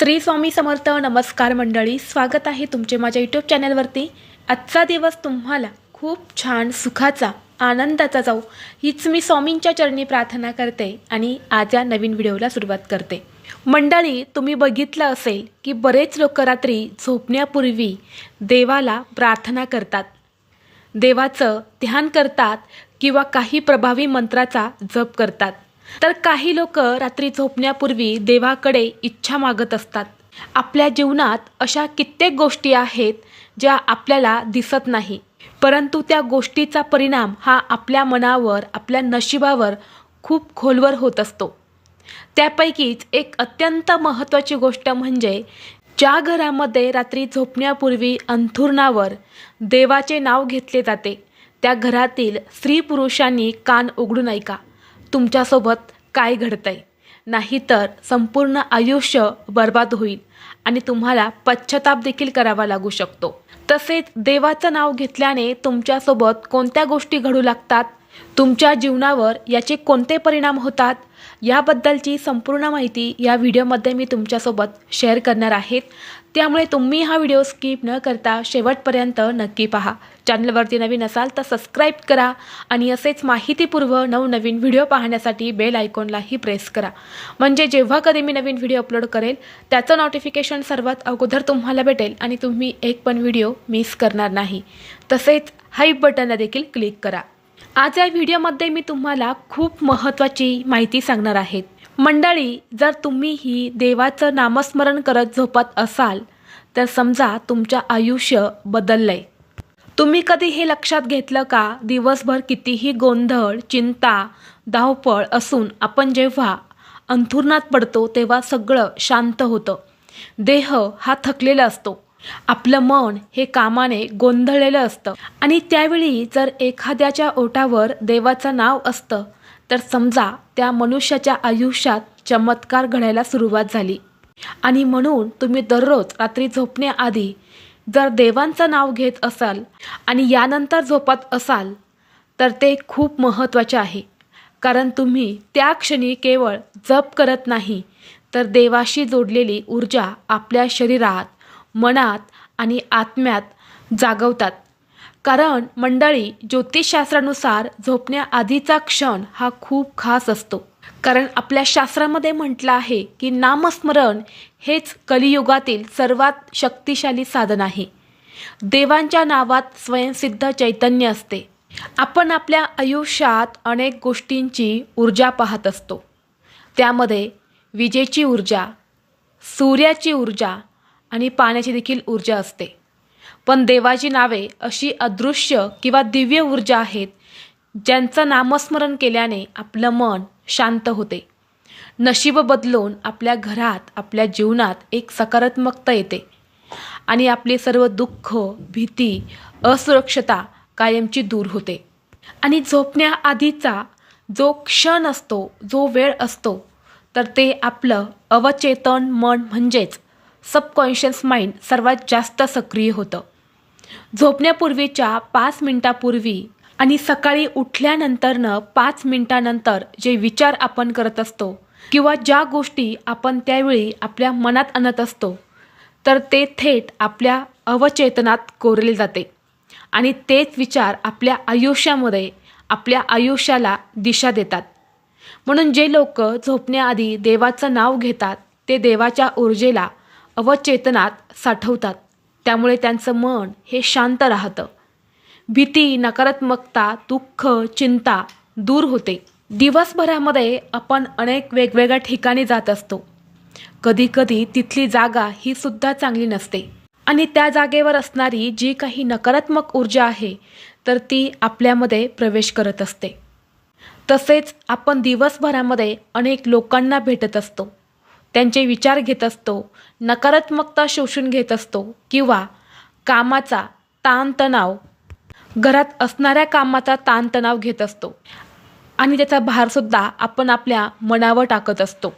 श्री स्वामी समर्थ. नमस्कार मंडळी, स्वागत आहे तुमचे माझ्या यूट्यूब चॅनलवरती. आजचा दिवस तुम्हाला खूप छान सुखाचा आनंदाचा जाऊ हीच मी स्वामींच्या चरणी प्रार्थना करते आणि आज या नवीन व्हिडिओला सुरुवात करते. मंडळी, तुम्ही बघितलं असेल की बरेच लोक रात्री झोपण्यापूर्वी देवाला प्रार्थना करतात, देवाचं ध्यान करतात किंवा काही प्रभावी मंत्राचा जप करतात. तर काही लोक रात्री झोपण्यापूर्वी देवाकडे इच्छा मागत असतात. आपल्या जीवनात अशा कित्येक गोष्टी आहेत ज्या आपल्याला दिसत नाही, परंतु त्या गोष्टीचा परिणाम हा आपल्या मनावर, आपल्या नशिबावर खूप खोलवर होत असतो. त्यापैकीच एक अत्यंत महत्त्वाची गोष्ट म्हणजे ज्या घरामध्ये रात्री झोपण्यापूर्वी अंथरुणावर देवाचे नाव घेतले जाते त्या घरातील स्त्री पुरुषांनी कान उघडून ऐका, तुमच्यासोबत काय घडतंय, नाहीतर संपूर्ण आयुष्य बर्बाद होईल आणि तुम्हाला पश्चाताप देखील करावा लागू शकतो. तसेच देवाचं नाव घेतल्याने तुमच्यासोबत कोणत्या गोष्टी घडू लागतात, तुमच्या जीवनावर याचे कोणते परिणाम होतात, याबद्दलची संपूर्ण माहिती या व्हिडिओमध्ये मी तुमच्यासोबत शेअर करणार आहे. त्यामुळे तुम्ही हा व्हिडिओ स्किप न करता शेवटपर्यंत नक्की पहा. चॅनलवरती नवीन असाल तर सबस्क्राईब करा आणि असेच माहितीपूर्व नवनवीन व्हिडिओ पाहण्यासाठी बेल आयकॉनलाही प्रेस करा, म्हणजे जेव्हा कधी मी नवीन व्हिडिओ अपलोड करेल त्याचं नोटिफिकेशन सर्वात अगोदर तुम्हाला भेटेल आणि तुम्ही एक पण व्हिडिओ मिस करणार नाही. तसेच हाईप बटनला देखील क्लिक करा. आज या व्हिडिओमध्ये मी तुम्हाला खूप महत्त्वाची माहिती सांगणार आहे. मंडळी, जर तुम्हीही देवाचं नामस्मरण करत झोपत असाल तर समजा तुमचं आयुष्य बदललंय. तुम्ही कधी हे लक्षात घेतलं का, दिवसभर कितीही गोंधळ, चिंता, धावपळ असून आपण जेव्हा अंथरुणात पडतो तेव्हा सगळं शांत होतं. देह हा थकलेला असतो, आपलं मन हे कामाने गोंधळलेलं असतं आणि त्यावेळी जर एखाद्याच्या ओठावर देवाचं नाव असतं तर समजा त्या मनुष्याच्या आयुष्यात चमत्कार घडायला सुरुवात झाली. आणि म्हणून तुम्ही दररोज रात्री झोपण्याआधी जर देवांचं नाव घेत असाल आणि यानंतर झोपत असाल तर ते खूप महत्त्वाचे आहे. कारण तुम्ही त्या क्षणी केवळ जप करत नाही तर देवाशी जोडलेली ऊर्जा आपल्या शरीरात, मनात आणि आत्म्यात जागवतात. कारण मंडळी, ज्योतिषशास्त्रानुसार झोपण्याआधीचा क्षण हा खूप खास असतो. कारण आपल्या शास्त्रामध्ये म्हटलं आहे की नामस्मरण हेच कलियुगातील सर्वात शक्तिशाली साधन आहे. देवांच्या नावात स्वयंसिद्ध चैतन्य असते. आपण आपल्या आयुष्यात अनेक गोष्टींची ऊर्जा पाहत असतो. त्यामध्ये विजेची ऊर्जा, सूर्याची ऊर्जा आणि पाण्याची देखील ऊर्जा असते. पण देवाची नावे अशी अदृश्य किंवा दिव्य ऊर्जा आहेत ज्यांचं नामस्मरण केल्याने आपलं मन शांत होते, नशीब बदलून आपल्या घरात, आपल्या जीवनात एक सकारात्मकता येते आणि आपले सर्व दुःख, भीती, असुरक्षता कायमची दूर होते. आणि झोपण्याआधीचा जो क्षण असतो, जो वेळ असतो, तर ते आपलं अवचेतन मन म्हणजेच सबकॉन्शियस माइंड सर्वात जास्त सक्रिय होतं. झोपण्यापूर्वीच्या 5 मिनिटापूर्वी आणि सकाळी उठल्यानंतरनं 5 मिनिटानंतर जे विचार आपण करत असतो किंवा ज्या गोष्टी आपण त्यावेळी आपल्या मनात आणत असतो तर ते थेट आपल्या अवचेतनात कोरले जाते आणि तेच विचार आपल्या आयुष्यामध्ये, आपल्या आयुष्याला दिशा देतात. म्हणून जे लोक झोपण्याआधी देवाचं नाव घेतात ते देवाच्या ऊर्जेला अवचेतनात साठवतात. त्यामुळे त्यांचं मन हे शांत राहतं. भीती, नकारात्मकता, दुःख, चिंता दूर होते. दिवसभरामध्ये आपण अनेक वेगवेगळ्या ठिकाणी जात असतो. कधीकधी तिथली जागा ही सुद्धा चांगली नसते आणि त्या जागेवर असणारी जी काही नकारात्मक ऊर्जा आहे तर ती आपल्यामध्ये प्रवेश करत असते. तसेच आपण दिवसभरामध्ये अनेक लोकांना भेटत असतो, त्यांचे विचार घेत असतो, नकारात्मकता शोषून घेत असतो किंवा कामाचा ताणतणाव, घरात असणाऱ्या कामाचा ताणतणाव घेत असतो आणि त्याचा भारसुद्धा आपण आपल्या मनावर टाकत असतो.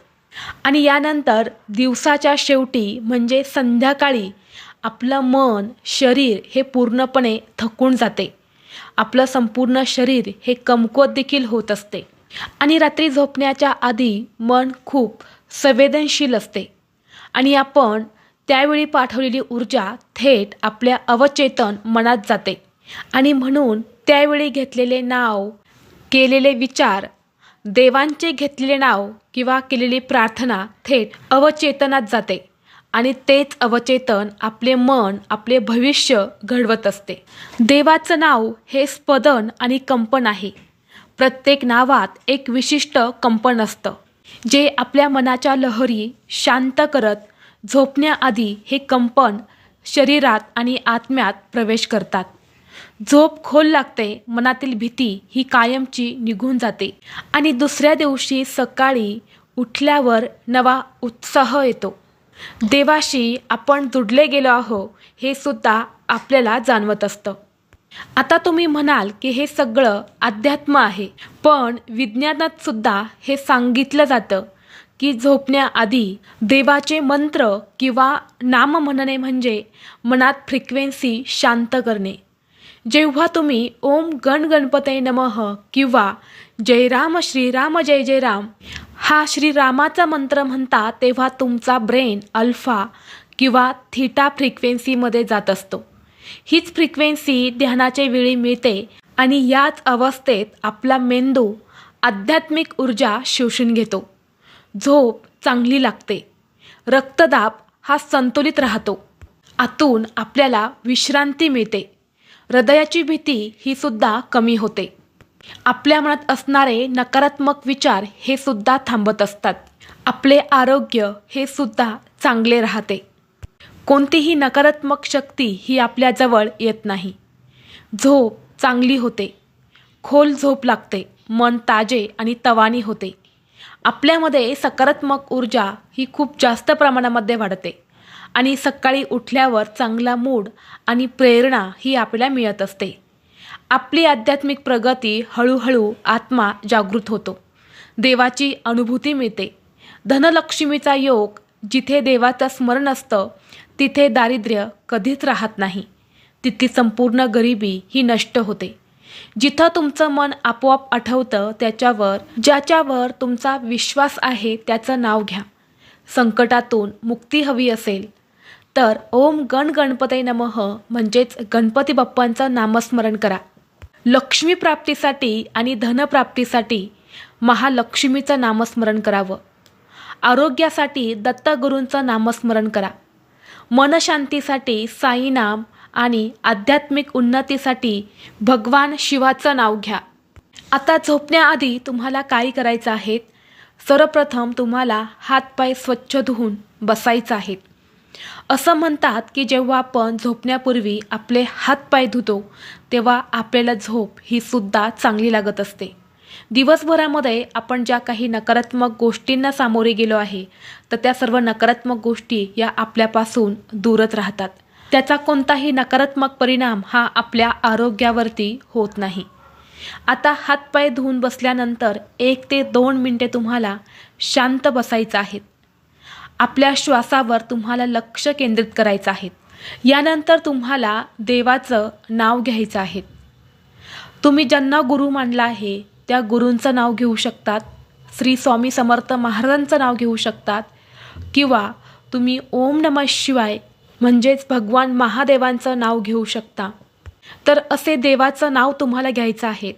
आणि यानंतर दिवसाच्या शेवटी म्हणजे संध्याकाळी आपलं मन, शरीर हे पूर्णपणे थकून जाते. आपलं संपूर्ण शरीर हे कमकुवत देखील होत असते आणि रात्री झोपण्याच्या आधी मन खूप संवेदनशील असते आणि आपण त्यावेळी पाठवलेली ऊर्जा थेट आपल्या अवचेतन मनात जाते आणि म्हणून त्यावेळी घेतलेले नाव, केलेले विचार, देवांचे घेतलेले नाव किंवा केलेली प्रार्थना थेट अवचेतनात जाते आणि तेच अवचेतन आपले मन, आपले भविष्य घडवत असते. देवाचं नाव हे स्पंदन आणि कंपन आहे. प्रत्येक नावात एक विशिष्ट कंपन असतं जे आपल्या मनाच्या लहरी शांत करत झोपण्याआधी हे कंपन शरीरात आणि आत्म्यात प्रवेश करतात. झोप खोल लागते, मनातील भीती ही कायमची निघून जाते आणि दुसऱ्या दिवशी सकाळी उठल्यावर नवा उत्साह येतो. देवाशी आपण जुडले गेलो आहो हे सुद्धा आपल्याला जाणवत असतं. आता तुम्ही म्हणाल की हे सगळं अध्यात्म आहे, पण विज्ञानात सुद्धा हे सांगितलं जातं की झोपण्याआधी देवाचे मंत्र किंवा नाम म्हणणे म्हणजे मनात फ्रिक्वेन्सी शांत करणे. जेव्हा तुम्ही ओम गण गणपतये नमः किंवा जय राम श्रीराम जय जय राम हा श्रीरामाचा मंत्र म्हणता, तेव्हा तुमचा ब्रेन अल्फा किंवा थीटा फ्रिक्वेन्सीमध्ये जात असतो. हीच फ्रिक्वेन्सी ध्यानाच्या वेळी मिळते आणि याच अवस्थेत आपला मेंदू आध्यात्मिक ऊर्जा शोषून घेतो. झोप चांगली लागते, रक्तदाब हा संतुलित राहतो, आतून आपल्याला विश्रांती मिळते, हृदयाची भीती ही सुद्धा कमी होते, आपल्या मनात असणारे नकारात्मक विचार हे सुद्धा थांबत असतात, आपले आरोग्य हे सुद्धा चांगले राहते, कोणतीही नकारात्मक शक्ती ही आपल्याजवळ येत नाही, झोप चांगली होते, खोल झोप लागते, मन ताजे आणि तवानी होते, आपल्यामध्ये सकारात्मक ऊर्जा ही खूप जास्त प्रमाणामध्ये वाढते आणि सकाळी उठल्यावर चांगला मूड आणि प्रेरणा ही आपल्याला मिळत असते. आपली आध्यात्मिक प्रगती हळूहळू आत्मा जागृत होतो, देवाची अनुभूती मिळते. धनलक्ष्मीचा योग, जिथे देवाचं स्मरण असतं तिथे दारिद्र्य कधीच राहत नाही, तिथली संपूर्ण गरिबी ही नष्ट होते. जिथं तुमचं मन आपोआप आठवतं ज्याच्यावर तुमचा विश्वास आहे त्याचं नाव घ्या. संकटातून मुक्ती हवी असेल तर ओम गण गणपतये नमः म्हणजेच गणपती बाप्पांचं नामस्मरण करा. लक्ष्मी प्राप्तीसाठी आणि धनप्राप्तीसाठी महालक्ष्मीचं नामस्मरण करावं. आरोग्यासाठी दत्तगुरूंचं नामस्मरण करा. मनशांतीसाठी साईनाम आणि आध्यात्मिक उन्नतीसाठी भगवान शिवाचं नाव घ्या. आता झोपण्याआधी तुम्हाला काय करायचं आहे? सर्वप्रथम तुम्हाला हातपाय स्वच्छ धुवून बसायचं आहे. असं म्हणतात की जेव्हा आपण झोपण्यापूर्वी आपले हातपाय धुतो तेव्हा आपल्याला झोप ही सुद्धा चांगली लागत असते. दिवसभरामध्ये आपण ज्या काही नकारात्मक गोष्टींना सामोरे गेलो आहे तर त्या सर्व नकारात्मक गोष्टी या आपल्यापासून दूरच राहतात. त्याचा कोणताही नकारात्मक परिणाम हा आपल्या आरोग्यावरती होत नाही. आता हातपाय धुवून बसल्यानंतर 1 ते 2 मिनिटे तुम्हाला शांत बसायचं आहे. आपल्या श्वासावर तुम्हाला लक्ष केंद्रित करायचं आहे. यानंतर तुम्हाला देवाचं नाव घ्यायचं आहे. तुम्ही ज्यांना गुरु मानला आहे त्या गुरूंचं नाव घेऊ शकतात, श्री स्वामी समर्थ महाराजांचं नाव घेऊ शकतात किंवा तुम्ही ओम नमः शिवाय म्हणजेच भगवान महादेवांचं नाव घेऊ शकता. तर असे देवाचं नाव तुम्हाला घ्यायचं आहे.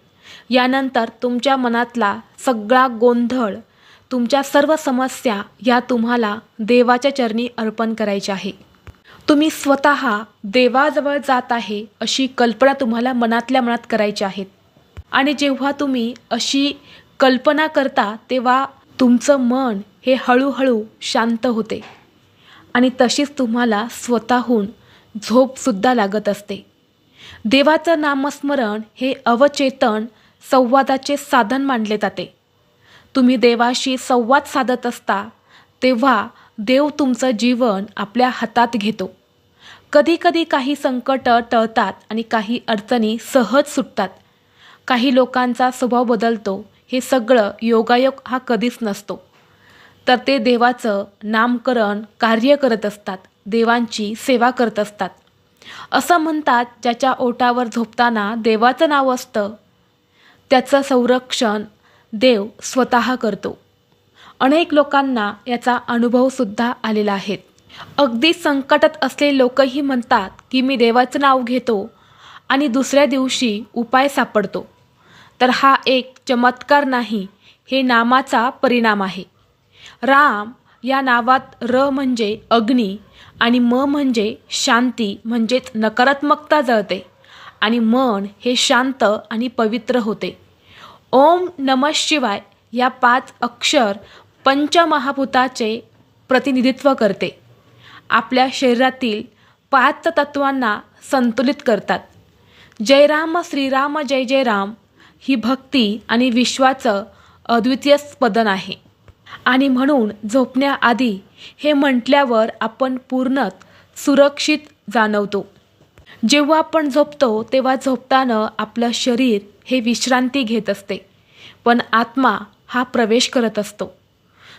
यानंतर तुमच्या मनातला सगळा गोंधळ, तुमच्या सर्व समस्या या तुम्हाला देवाच्या चरणी अर्पण करायच्या आहे. तुम्ही स्वतः देवाजवळ जात आहे अशी कल्पना तुम्हाला मनातल्या मनात करायची आहे आणि जेव्हा तुम्ही अशी कल्पना करता तेव्हा तुमचं मन हे हळूहळू शांत होते आणि तशीच तुम्हाला स्वतःहून झोपसुद्धा लागत असते. देवाचं नामस्मरण हे अवचेतन संवादाचे साधन मानले जाते. तुम्ही देवाशी संवाद साधत असता तेव्हा देव तुमचं जीवन आपल्या हातात घेतो. कधीकधी काही संकट टळतात आणि काही अडचणी सहज सुटतात. काही लोकांचा स्वभाव बदलतो. हे सगळं योगायोग हा कधीच नसतो. तर ते देवाचं नामकरण कार्य करत असतात, देवांची सेवा करत असतात. असं म्हणतात ज्याच्या ओठावर झोपताना देवाचं नाव असतं त्याचं संरक्षण देव स्वतः करतो. अनेक लोकांना याचा अनुभवसुद्धा आलेला आहे. अगदी संकटात असलेले लोकही म्हणतात की मी देवाचं नाव घेतो आणि दुसऱ्या दिवशी उपाय सापडतो. तर हा एक चमत्कार नाही, हे नामाचा परिणाम आहे. राम या नावात र म्हणजे अग्नी आणि म म्हणजे शांती म्हणजेच नकारात्मकता जळते आणि मन हे शांत आणि पवित्र होते. ओम नमः शिवाय या 5 अक्षर पंचमहाभूताचे प्रतिनिधित्व करते. आपल्या शरीरातील 5 तत्वांना संतुलित करतात. जय राम श्रीराम जय जय राम ही भक्ती आणि विश्वाचं अद्वितीय स्पंदन आहे. आणि म्हणून झोपण्याआधी हे म्हटल्यावर आपण पूर्णत सुरक्षित जाणवतो. जेव्हा आपण झोपतो तेव्हा झोपताना आपलं शरीर हे विश्रांती घेत असते, पण आत्मा हा प्रवेश करत असतो.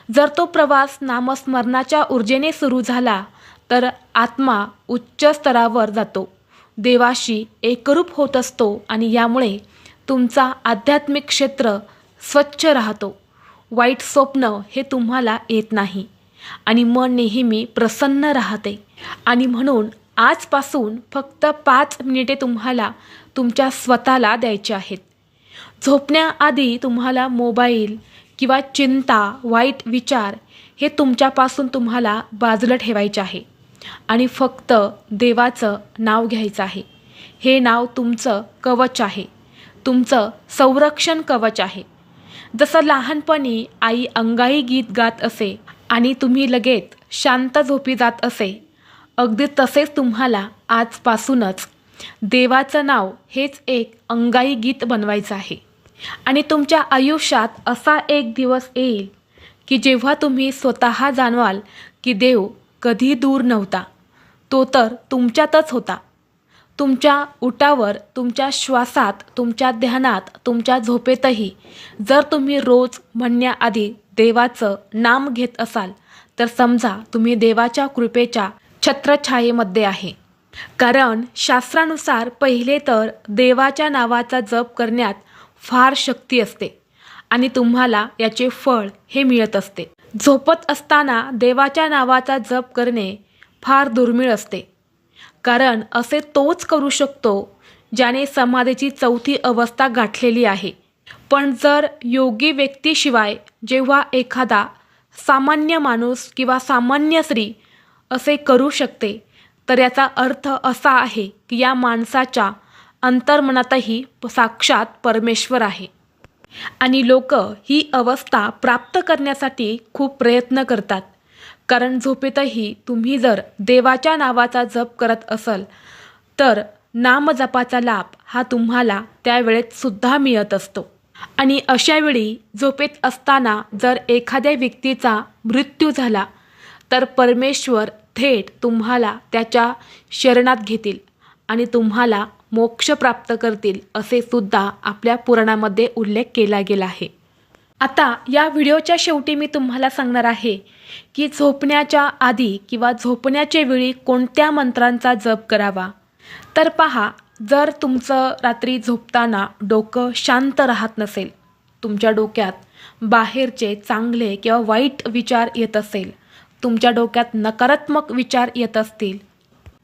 जर तो प्रवास नामस्मरणाच्या ऊर्जेने सुरू झाला तर आत्मा उच्च स्तरावर जातो, देवाशी एकरूप होत असतो आणि यामुळे तुमचा आध्यात्मिक क्षेत्र स्वच्छ राहतो. वाईट स्वप्न हे तुम्हाला येत नाही आणि मन नेहमी प्रसन्न राहते. आणि म्हणून आजपासून फक्त 5 मिनिटे तुम्हाला तुमच्या स्वतःला द्यायचे आहेत. झोपण्याआधी तुम्हाला मोबाईल किंवा चिंता, वाईट विचार हे तुमच्यापासून तुम्हाला बाजूला ठेवायचे आहे आणि फक्त देवाचं नाव घ्यायचं आहे. हे नाव तुमचं कवच आहे, तुमचं संरक्षण कवच आहे. जसं लहानपणी आई अंगाई गीत गात असे आणि तुम्ही लगेच शांत झोपी जात असे, अगदी तसेच तुम्हाला आजपासूनच देवाचं नाव हेच एक अंगाई गीत बनवायचं आहे. आणि तुमच्या आयुष्यात असा एक दिवस येईल की जेव्हा तुम्ही स्वतः जाणवाल की देव कधी दूर नव्हता, तो तर तुमच्यातच होता. तुमच्या उठावर, तुमच्या श्वासात, तुमच्या ध्यानात, तुमच्या झोपेतही जर तुम्ही रोज म्हणण्याआधी देवाचं नाम घेत असाल तर समजा तुम्ही देवाच्या कृपेच्या छत्रछायेमध्ये आहे. कारण शास्त्रानुसार पहिले तर देवाच्या नावाचा जप करण्यात फार शक्ती असते आणि तुम्हाला याचे फळ हे मिळत असते. झोपत असताना देवाच्या नावाचा जप करणे फार दुर्मिळ असते, कारण असे तोच करू शकतो ज्याने समाधीची 4थी अवस्था गाठलेली आहे. पण जर योगी व्यक्तीशिवाय जेव्हा एखादा सामान्य माणूस किंवा सामान्य स्त्री असे करू शकते, तर याचा अर्थ असा आहे की या माणसाच्या अंतर्मनातही साक्षात परमेश्वर आहे. आणि लोक ही अवस्था प्राप्त करण्यासाठी खूप प्रयत्न करतात, कारण झोपेतही तुम्ही जर देवाच्या नावाचा जप करत असाल तर नामजपाचा लाभ हा तुम्हाला त्यावेळेत सुद्धा मिळत असतो. आणि अशावेळी झोपेत असताना जर एखाद्या व्यक्तीचा मृत्यू झाला तर परमेश्वर थेट तुम्हाला त्याच्या शरणात घेतील आणि तुम्हाला मोक्ष प्राप्त करतील, असे सुद्धा आपल्या पुराणामध्ये उल्लेख केला गेला आहे. आता या व्हिडिओच्या शेवटी मी तुम्हाला सांगणार आहे की झोपण्याच्या आधी किंवा झोपण्याच्या वेळी कोणत्या मंत्रांचा जप करावा. तर पहा, जर तुमचं रात्री झोपताना डोकं शांत राहत नसेल, तुमच्या डोक्यात बाहेरचे चांगले किंवा वाईट विचार येत असेल, तुमच्या डोक्यात नकारात्मक विचार येत असतील.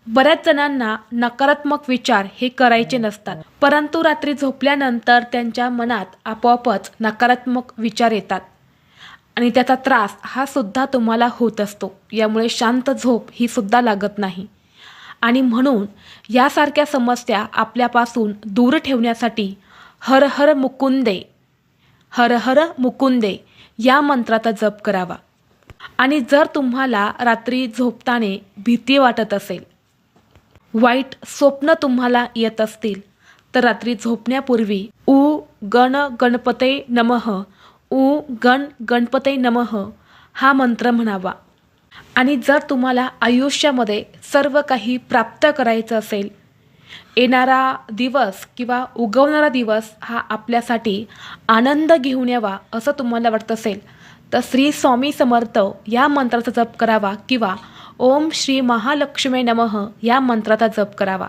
बऱ्याच जणांना नकारात्मक विचार हे करायचे नसतात, परंतु रात्री झोपल्यानंतर त्यांच्या मनात आपोआपच नकारात्मक विचार येतात आणि त्याचा त्रास हा सुद्धा तुम्हाला होत असतो. यामुळे शांत झोप ही सुद्धा लागत नाही. आणि म्हणून यासारख्या समस्या आपल्यापासून दूर ठेवण्यासाठी हर हर मुकुंदे, हर हर मुकुंदे या मंत्राचा जप करावा. आणि जर तुम्हाला रात्री झोपताना भीती वाटत असेल, वाईट स्वप्न तुम्हाला येत असतील, तर रात्री झोपण्यापूर्वी ऊ गण गणपते नमः, ऊ गण गणपते नमः हा मंत्र म्हणावा. आणि जर तुम्हाला आयुष्यामध्ये सर्व काही प्राप्त करायचं असेल, येणारा दिवस किंवा उगवणारा दिवस हा आपल्यासाठी आनंद घेऊन यावा असं तुम्हाला वाटत असेल, तर श्री स्वामी समर्थ या मंत्राचा जप करावा किंवा ओम श्री महालक्ष्मी नमः या मंत्राचा जप करावा.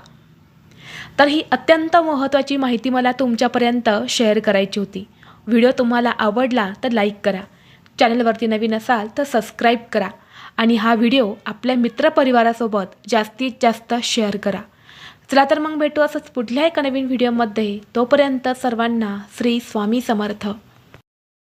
तर ही अत्यंत महत्त्वाची माहिती मला तुमच्यापर्यंत शेअर करायची होती. व्हिडिओ तुम्हाला आवडला तर लाईक करा, चॅनलवरती नवीन असाल तर सबस्क्राईब करा आणि हा व्हिडिओ आपल्या मित्रपरिवारासोबत जास्तीत जास्त शेअर करा. चला तर मग भेटू असंच पुढल्या एका नवीन व्हिडिओमध्ये. तोपर्यंत सर्वांना श्री स्वामी समर्थ.